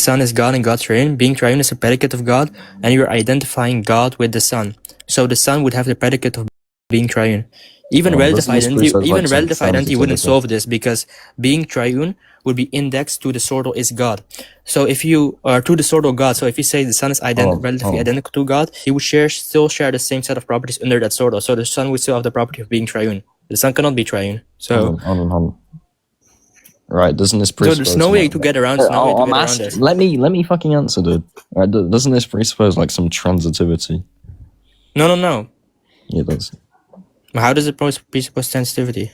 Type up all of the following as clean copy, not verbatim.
Son is God and God's triune. Being triune is a predicate of God, and you're identifying God with the Son. So the Son would have the predicate of being triune. Even relative identity wouldn't solve this, because being triune would be indexed to the sort of is God. So if you are to the sort of God, so if you say the Son is relatively identical to God, he would still share the same set of properties under that sort of. So the Son would still have the property of being triune. The Son cannot be triune. So hold on. Right, doesn't this presuppose... So there's no way to get around. This. Let me fucking answer, dude. Right, doesn't this presuppose like some transitivity? No. Yeah, it does. How does it presuppose transitivity?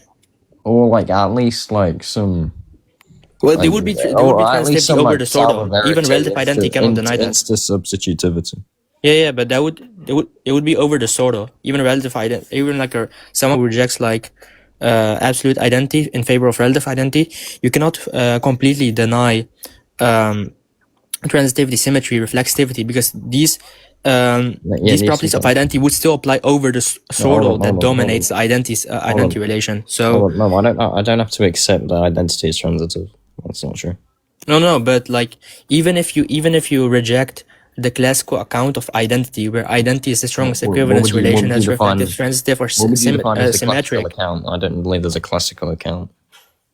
Or like at least like some... Well, there would be transitivity over the sort of. Even relative identity cannot deny that. Insta-substitutivity. Yeah, but it would be over the sort of. Even relative identity, even like someone who rejects like absolute identity in favor of relative identity, you cannot completely deny transitivity, symmetry, reflexivity, because these properties of identity would still apply over the sort that dominates the identity relation. So no, I don't have to accept that identity is transitive. That's not true. No, but like even if you reject the classical account of identity, where identity is the strongest equivalence relation as reflective, transitive, or symmetric. Account? I don't believe there's a classical account.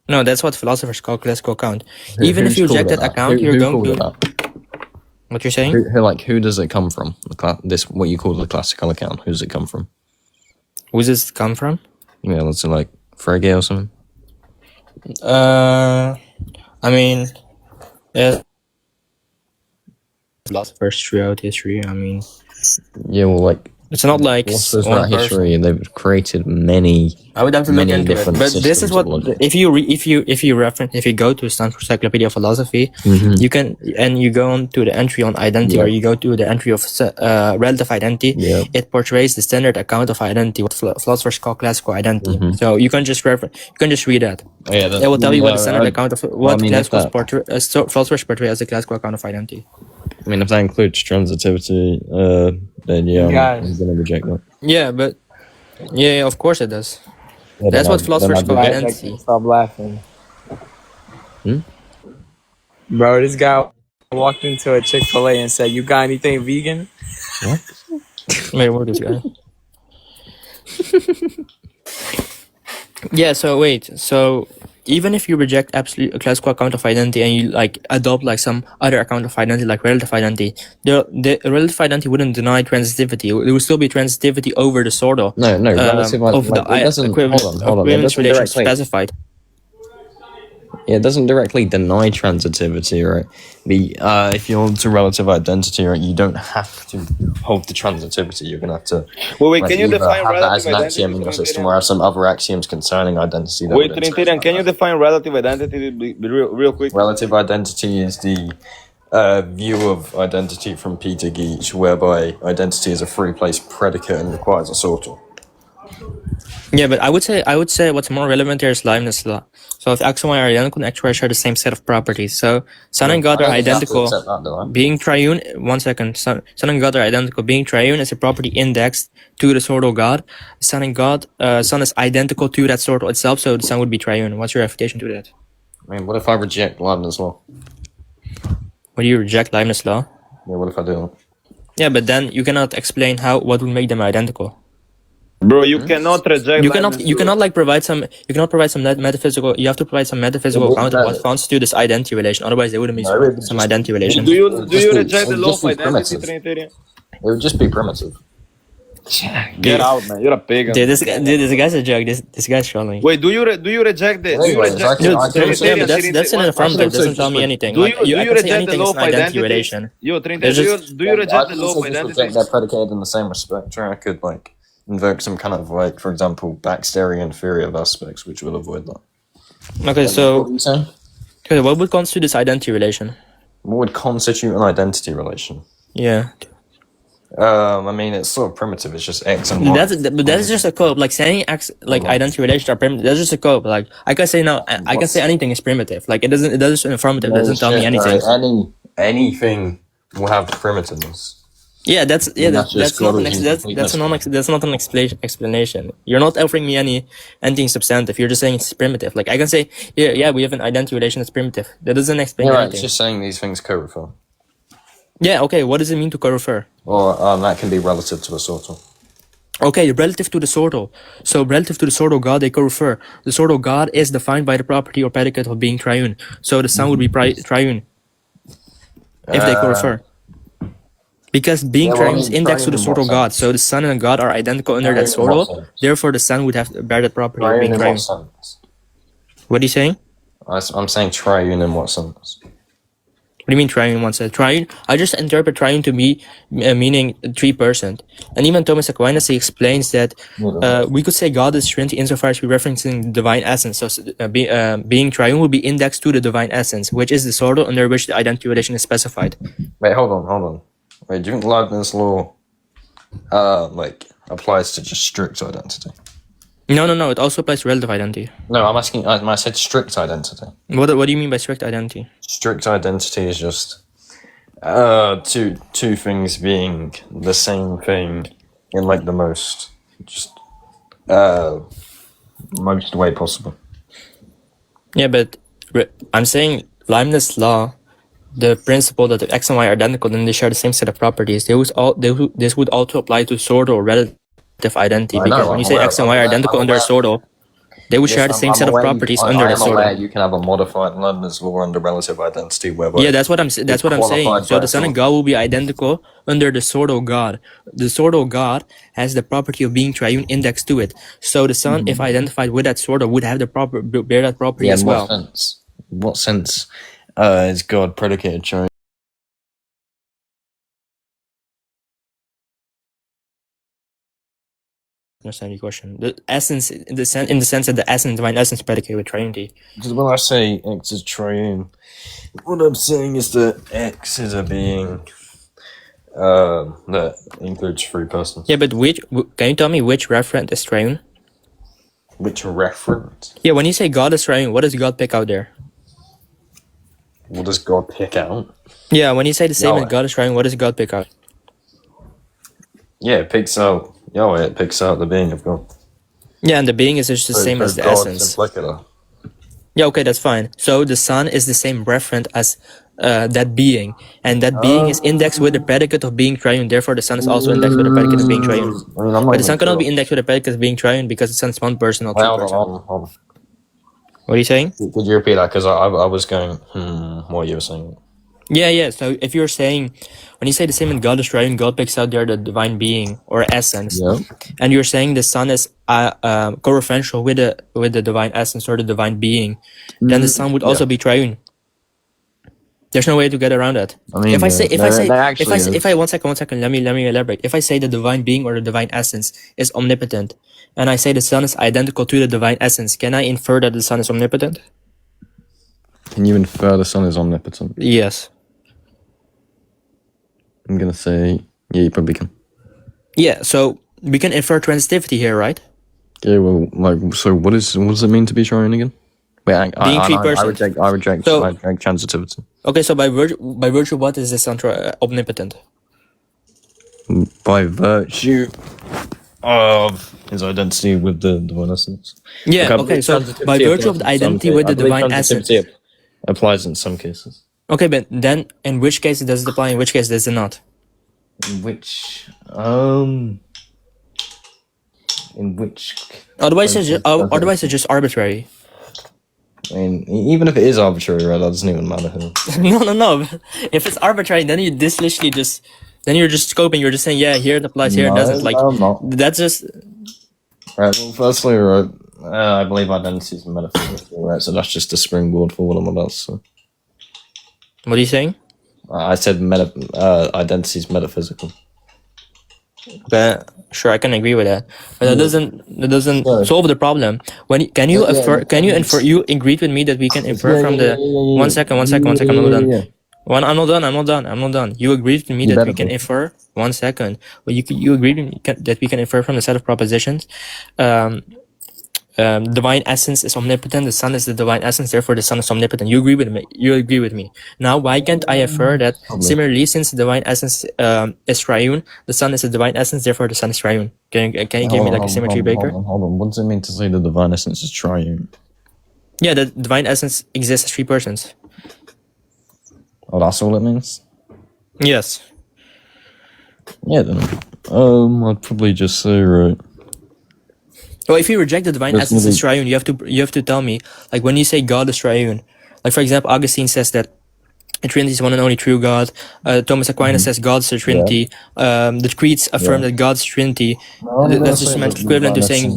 No, that's what philosophers call classical account. Even if you reject that account, you're going to... What you're saying? Who does it come from? This what you call the classical account. Who does it come from? Who does this come from? Yeah, let's say like Frege or something. I mean, philosophers throughout history. I mean, yeah, well, like it's not like throughout history they've created many. I would have to look into it, but this is what if you go to Stanford Encyclopedia of Philosophy, you can, and you go on to the entry on identity, or you go to the entry of relative identity. It portrays the standard account of identity, what philosophers call classical identity. So you can just read that. It will tell you what the standard account of what philosophers portray as the classical account of identity. I mean, if that includes transitivity, then I'm gonna reject that. Yeah, of course it does. That's what philosophers call identity. Stop laughing. Bro, this guy walked into a Chick-fil-A and said, "You got anything vegan?" What? Wait, what is this guy? Yeah, so even if you reject absolute classical account of identity and you like adopt like some other account of identity, like relative identity, the relative identity wouldn't deny transitivity. There would still be transitivity over the sort of relative of the equivalence relation specified. Yeah, it doesn't directly deny transitivity, right? If you hold to relative identity, right, you don't have to hold the transitivity. You're gonna have to. Wait, can you define relative that as an axiom in your system, or have some other axioms concerning identity? Wait, Trinitarian, can you define relative identity real quick? Relative identity is the view of identity from Peter Geach, whereby identity is a free-place predicate and requires a sorter. Yeah, but I would say what's more relevant here is Leibniz law. So if X and Y are identical, and X and Y share the same set of properties. So Son and God are identical. Being triune, Son and God are identical. Being triune is a property indexed to the sort of God. Son and God, Son is identical to that sort itself, so the Son would be triune. What's your refutation to that? I mean, what if I reject Leibniz law? What do you reject Leibniz law? Yeah, what if I do? Yeah, but then you cannot explain what would make them identical. Bro, you cannot reject. You cannot provide some metaphysical. You have to provide some metaphysical account of what constitutes this identity relation. Otherwise, there wouldn't be some identity relation. Do you reject the law of identity, Trinitarian? It would just be primitive. Get out, man! You're a pagan. Dude, this guy's a joke. This guy's trolling. Wait, do you reject the? That's an affirmative. It doesn't tell me anything. Do you reject the law of identity relation? Yo, Trinitarian, do you reject the law of identity? They're predicated in the same respect. I could invoke some kind of for example, Baxterian inferior aspects, which will avoid that. Okay, so what would constitute this identity relation? What would constitute an identity relation? Yeah. I mean, it's sort of primitive. It's just X and Y. That's just a code. Like saying X, like identity relations are primitive. That's just a code. Like I can say no. I can say anything is primitive. Like it doesn't affirmative. It doesn't tell me anything. Anything will have primitiveness. Yeah, that's just God is in complete mystery. that's not an explanation. You're not offering me anything substantive. You're just saying it's primitive. Like I can say, yeah, we have an identity relation that's primitive. That doesn't explain Yeah, right. anything. It's just saying these things co-refer. Yeah, okay. What does it mean to co-refer? Or that can be relative to a sort of. Okay, relative to the sortal. So relative to the sortal God, they co-refer. The sortal God is defined by the property or predicate of being triune. So the Son would be triune if they co-refer. Because being triune is indexed to the sortal God. So the Son and God are identical under that sortal. Therefore, the Son would have to bear that property of being triune. What are you saying? I'm saying triune in what sense? What do you mean triune in one sense? Triune, I just interpret triune to be meaning 3%. And even Thomas Aquinas, he explains that we could say God is Trinity insofar as we're referencing the divine essence. So being triune would be indexed to the divine essence, which is the sortal under which the identity relation is specified. Wait, hold on. Wait, do you think Leibniz law applies to just strict identity? No, it also applies to relative identity. No, I'm asking, I said strict identity. What do you mean by strict identity? Strict identity is just two things being the same thing in like the most way possible. Yeah, but I'm saying Leibniz law, the principle that if X and Y are identical, then they share the same set of properties. This would also apply to sortal relative identity, because when you say X and Y are identical under a sortal, they would share the same set of properties under the sortal. You can have a modified Leibniz law under relative identity, whereby that's what I'm saying. So the Son and God will be identical under the sortal God. The sortal God has the property of being triune indexed to it. So the Son, if identified with that sortal, would have the bear that property as well. What sense is God predicated triune? Understand your question. The essence, in the sense that the essence, divine essence, predicated with trinity. Because when I say X is triune, what I'm saying is that X is a being that includes 3 persons. Yeah, but can you tell me which referent is triune? Which referent? Yeah, when you say God is triune, what does God pick out there? What does God pick out? Yeah, when you say the statement God is triune, what does God pick out? Yeah, it picks out Yahweh. It picks out the being of God. Yeah, and the being is just the same as the essence. Yeah, okay, that's fine. So the Son is the same referent as that being, and that being is indexed with the predicate of being triune. Therefore, the Son is also indexed with the predicate of being triune. But the Son cannot be indexed with the predicate of being triune because the Son is one person, not 2 persons. Hold on. What are you saying? Could you repeat that? Because I was going, what you were saying. Yeah. So if you're saying, when you say the same in God is triune, God picks out there the divine being or essence, and you're saying the Son is co-referential with the divine essence or the divine being, then the Son would also be triune. There's no way to get around that. I mean, one second, let me elaborate. If I say the divine being or the divine essence is omnipotent, and I say the Son is identical to the divine essence, can I infer that the Son is omnipotent? Can you infer the Son is omnipotent? Yes. I'm gonna say, yeah, you probably can. Yeah, so we can infer transitivity here, right? Yeah, well, so what does it mean to be triune again? Wait, being 3 persons. I reject transitivity. Okay, so by virtue of what is the Son omnipotent? By virtue of his identity with the divine essence. Yeah, okay, so by virtue of the identity with the divine essence. Applies in some cases. Okay, but then in which case does it apply, in which case does it not? In which Otherwise it's just arbitrary. I mean, even if it is arbitrary, right, that doesn't even matter. No. If it's arbitrary, then you're just scoping. You're just saying, yeah, here it applies, here it doesn't. Like, that's just. Right. Well, firstly, right, I believe identity is metaphysical, right? So that's just a springboard for what I'm about. So. What are you saying? I said identity is metaphysical. But sure, I can agree with that. But that doesn't solve the problem. Can you infer? You agreed with me that we can infer from the. One second. I'm not done. I'm not done. You agreed with me that we can infer. 1 second. Well, you agreed with me that we can infer from the set of propositions, divine essence is omnipotent, the Son is the divine essence, therefore the Son is omnipotent. You agree with me? You agree with me? Now, why can't I infer that similarly, since the divine essence is triune, the Son is the divine essence, therefore the Son is triune? Can you give me like a symmetry breaker? Hold on. What does it mean to say the divine essence is triune? Yeah, the divine essence exists as 3 persons. Oh, that's all it means? Yes. Yeah, then. I'd probably just say, right. Well, if you reject the divine essence as triune, you have to tell me, like, when you say God is triune, like, for example, Augustine says that the Trinity is one and only true God. Thomas Aquinas says God is the Trinity. The creeds affirm that God is Trinity. That's just equivalent to saying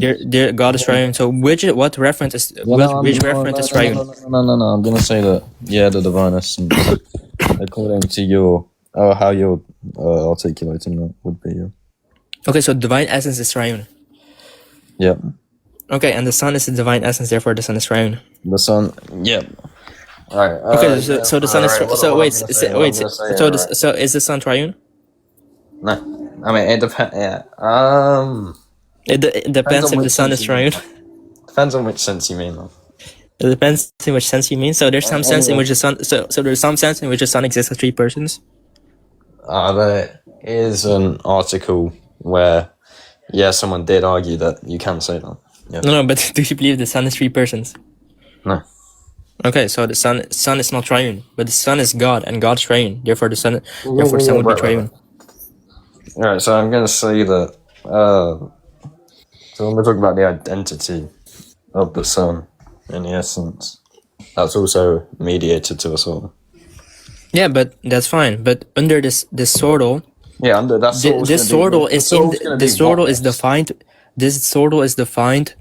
God is triune. So what reference is which reference is triune? No. I'm gonna say that the divine essence, according to your how you're articulating that, would be. Okay, so divine essence is triune. Yeah. Okay, and the Son is the divine essence, therefore the Son is triune. The Son. Yeah. Right. Okay, so the Son is so is the Son triune? No, I mean it depends. Yeah. It depends if the Son is triune. Depends on which sense you mean, though. It depends in which sense you mean. So there's some sense in which the Son. So there's some sense in which the Son exists as 3 persons. There is an article where, someone did argue that you can say that. Yeah. No, but do you believe the Son is 3 persons? No. Okay, so the Son is not triune, but the Son is God, and God's triune. Therefore, the Son would be triune. Alright, so I'm gonna say that. So when we're talking about the identity of the Son in the essence, that's also mediated to us all. Yeah, but that's fine. But under this sortal, under that sortal, this sortal is defined. This sortal is defined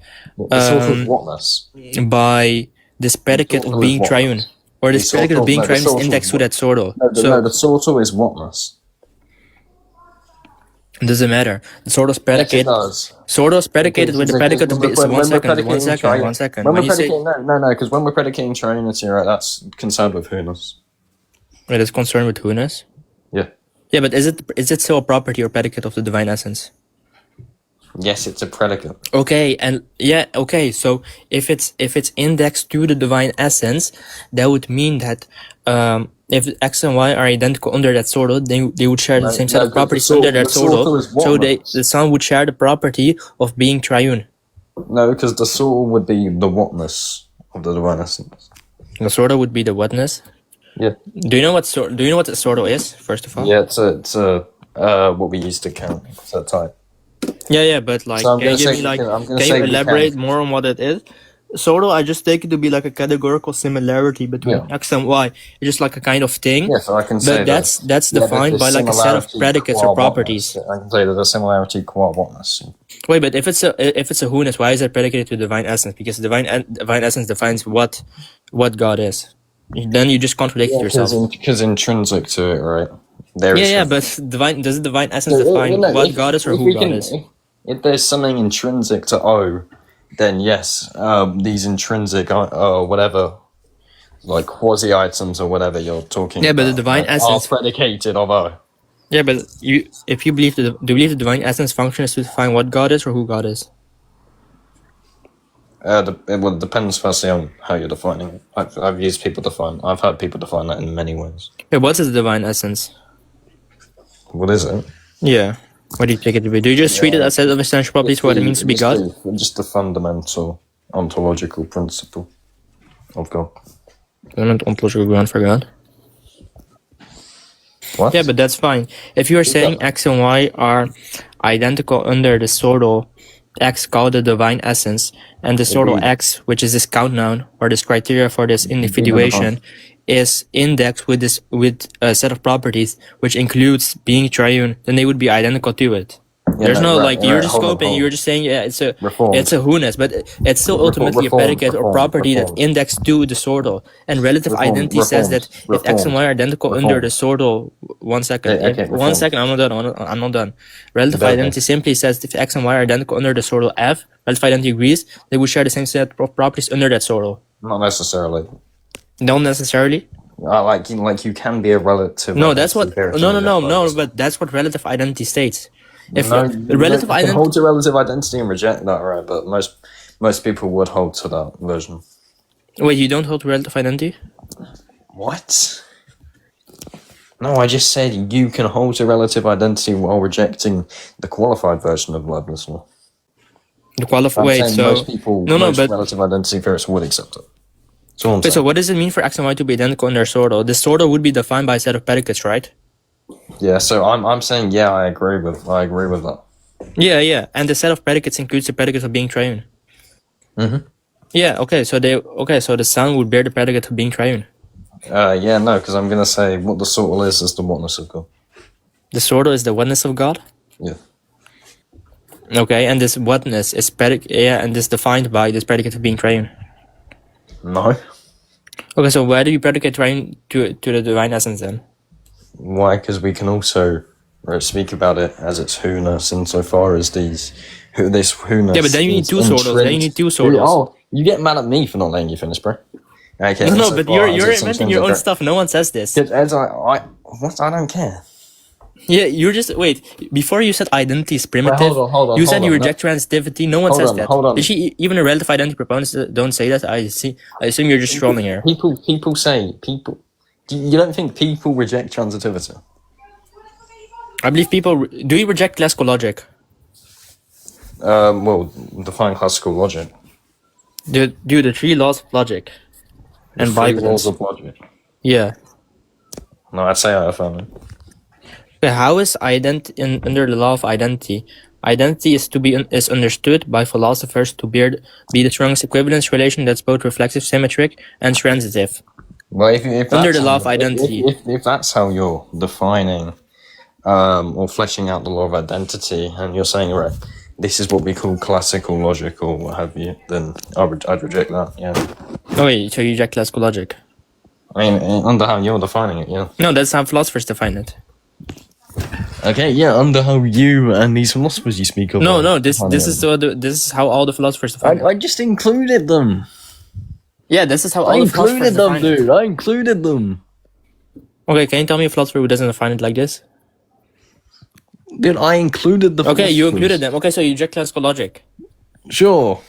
by this predicate of being triune, or this predicate of being triune is indexed to that sortal. No, the sortal is whatness. It doesn't matter. The sortal is predicated. Sortal is predicated with the predicate of being. One second. Because when we're predicating triunity, right, that's concerned with who-ness. It is concerned with who-ness? Yeah. Yeah, but is it still a property or predicate of the divine essence? Yes, it's a predicate. Okay, so if it's indexed to the divine essence, that would mean that if X and Y are identical under that sortal, they would share the same set of properties under that sortal. So the Son would share the property of being triune. No, because the sortal would be the whatness of the divine essence. The sortal would be the whatness. Yeah. Do you know what the sortal is? First of all. Yeah, it's what we use to count. It's a type. Yeah, but like, so can you elaborate more on what it is? Sortal, I just take it to be like a categorical similarity between X and Y. It's just like a kind of thing. Yeah, so I can say that's defined by like a set of predicates or properties. I can say that the similarity qua whatness. Wait, but if it's a who-ness, why is it predicated to divine essence? Because divine essence defines what God is. Then you just contradicted yourself. Because intrinsic to it, right? But does the divine essence define what God is or who God is? If there's something intrinsic to O, then yes, these intrinsic whatever, like quasi items or whatever you're talking about. Yeah, but the divine essence are predicated of O. Yeah, but do you believe the divine essence function is to define what God is or who God is? It depends firstly on how you're defining it. I've heard people define that in many ways. Yeah, what is the divine essence? What is it? Yeah. What do you take it to be? Do you just treat it as a set of essential properties for what it means to be God? Just the fundamental ontological principle of God. Ontological ground for God? What? Yeah, but that's fine. If you are saying X and Y are identical under the sortal X called the divine essence, and the sortal X, which is this count noun or this criteria for this individuation, is indexed with a set of properties which includes being triune, then they would be identical to it. There's you're just scoping, you're just saying it's a who-ness, but it's still ultimately a predicate or property that indexed to the sortal. And relative identity says that if X and Y are identical under the sortal, one second, I'm not done. Relative identity simply says if X and Y are identical under the sortal F, relative identity agrees, they would share the same set of properties under that sortal. Not necessarily. Don't necessarily. Like you can be a relative. No, that's what. No. But that's what relative identity states. If relative identity hold to relative identity and reject that, right? But most people would hold to that version. Wait, you don't hold relative identity? What? No, I just said you can hold to relative identity while rejecting the qualified version of Leibniz law. I'm Wait, saying so most people, most but relative identity theorists would accept it. That's all I'm wait, so saying. what does it mean for x and y to be identical in their sortal? The sortal would be defined by a set of predicates, right? Yeah, so I'm saying yeah, I agree with that. Yeah, and the set of predicates includes the predicates of being triune. Mm-hmm. Yeah, so the sun would bear the predicate of being triune. Yeah, no, because I'm gonna say what the sortal is the oneness of God. The sortal is the oneness of God. Yeah. Okay, and this oneness is and this defined by this predicate of being triune. No. Okay, so where do you predicate triune to the divine essence then? Why? Because we can also speak about it as its who-ness insofar as this who-ness. Yeah, but then you need two sortals. Oh, you get mad at me for not letting you finish, bro. Okay. No, but you're inventing your own stuff. No one says this. As I don't care. Yeah, you're just wait. Before you said identity is primitive, hold on, you said you no. reject transitivity. No one says that. Hold on. Even the relative identity proponents don't say that. I assume you're just trolling here. People say people. You don't think people reject transitivity? I believe people. Do you reject classical logic? Well, define classical logic. The three laws of logic and Three bivalence. laws of logic. Yeah. No, I'd say I affirm it. But how is under the law of identity? Identity is understood by philosophers to be the strongest equivalence relation that's both reflexive, symmetric, and transitive. Well, if Under that's the law how- of identity. if that's how you're defining or fleshing out the law of identity, and you're saying, right, this is what we call classical logic or what have you, then I'd reject that. Yeah. Oh wait, so you reject classical logic? I mean, under how you're defining it, yeah. No, that's how philosophers define it. Okay, yeah, under how you and these philosophers you speak of. No, this is how all the philosophers define it. I just included them. Yeah, this is how I all the philosophers included them, define it. dude. I included them. Okay, can you tell me a philosopher who doesn't define it like this? Dude, I included the Okay, you philosophers. included them. Okay, so you reject classical logic. Sure.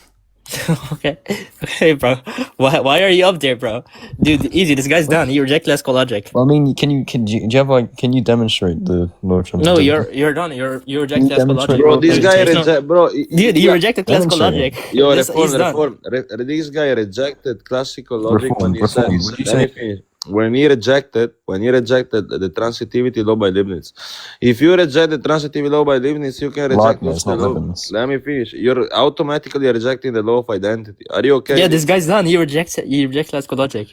Okay, bro. Why are you up there, bro? Dude, easy. This guy's done. You reject classical logic. Well, I mean, can you demonstrate the law of No, transitivity? you're done. You reject You classical demonstrate- logic. Bro, this Dude, guy there's no- reject, bro. Dude, you rejected classical Demonstrate. logic. Yo, He's done. This guy rejected classical logic when he said. Reform. What did you Let me say? finish. When he rejected the transitivity law by Leibniz. If you reject the transitivity law by Leibniz, you can reject Leibniz, also the not law. Leibniz. Let me finish. You're automatically rejecting the law of identity. Are you okay? Yeah, this guy's done. He rejects classical logic.